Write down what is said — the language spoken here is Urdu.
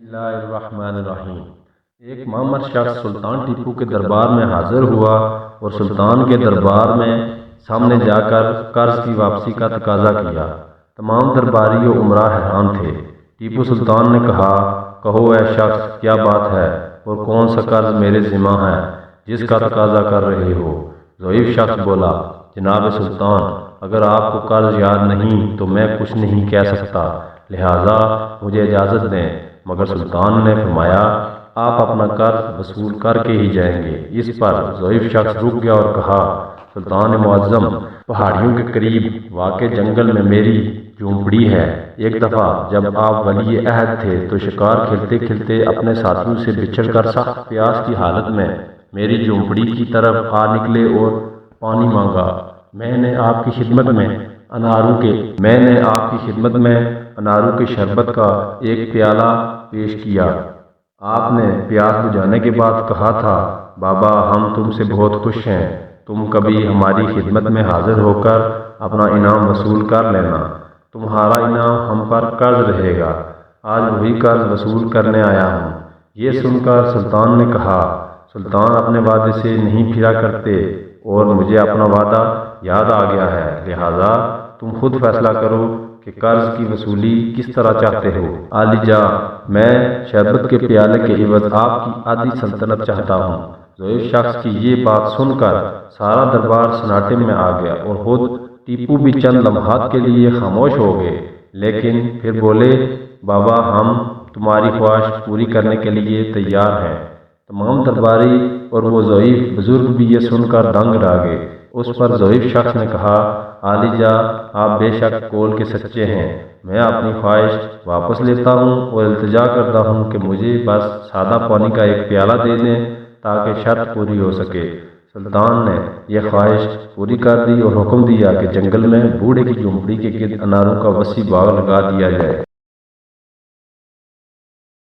بسم اللہ الرحمن الرحیم۔ ایک معمر شخص سلطان ٹیپو کے دربار میں حاضر ہوا اور سلطان کے دربار میں سامنے جا کر قرض کی واپسی کا تقاضا کیا۔ تمام درباری و امراء حیران تھے۔ ٹیپو سلطان نے کہا، کہو اے شخص کیا بات ہے اور کون سا قرض میرے ذمہ ہے جس کا تقاضا کر رہے ہو؟ ضعیف شخص بولا، جناب سلطان، اگر آپ کو قرض یاد نہیں تو میں کچھ نہیں کہہ سکتا، لہٰذا مجھے اجازت دیں۔ مگر سلطان نے فرمایا، آپ اپنا قرض وصول کر کے ہی جائیں گے۔ اس پر ضعیف شخص رک گیا اور کہا، سلطان معظم، پہاڑیوں کے قریب واقع جنگل میں میری جھونپڑی ہے۔ ایک دفعہ جب آپ ولی عہد تھے تو شکار کھیلتے کھیلتے اپنے ساتھیوں سے بچھڑ کر سخت پیاس کی حالت میں میری جھونپڑی کی طرف آ نکلے اور پانی مانگا۔ میں نے آپ کی خدمت میں اناروں کے شربت کا ایک پیالہ پیش کیا۔ آپ نے پیاس بجھانے کے بعد کہا تھا، بابا ہم تم سے بہت خوش ہیں، تم کبھی ہماری خدمت میں حاضر ہو کر اپنا انعام وصول کر لینا، تمہارا انعام ہم پر قرض رہے گا۔ آج وہی قرض وصول کرنے آیا ہوں۔ یہ سن کر سلطان نے کہا، سلطان اپنے وعدے سے نہیں پھرا کرتے اور مجھے اپنا وعدہ یاد آ گیا ہے، لہٰذا تم خود فیصلہ کرو کہ قرض کی وصولی کس طرح چاہتے ہو۔ عالی جاں، میں شربت کے پیالے کے عوض آپ کی آدھی سلطنت چاہتا ہوں۔ ضعیف شخص کی یہ بات سن کر سارا دربار سناٹے میں آ گیا اور خود ٹیپو بھی چند لمحات کے لیے خاموش ہو گئے، لیکن پھر بولے، بابا ہم تمہاری خواہش پوری کرنے کے لیے تیار ہیں۔ تمام درباری اور وہ ضعیف بزرگ بھی یہ سن کر دنگ رہ گئے۔ اس پر ضعیف شخص نے کہا، عالی جاں، آپ بے شک قول کے سچے ہیں، میں اپنی خواہش واپس لیتا ہوں اور التجا کرتا ہوں کہ مجھے بس سادہ پانی کا ایک پیالہ دے دیں تاکہ شرط پوری ہو سکے۔ سلطان نے یہ خواہش پوری کر دی اور حکم دیا کہ جنگل میں بوڑھے کی جھونپڑی کے گرد اناروں کا وسیع باغ لگا دیا جائے۔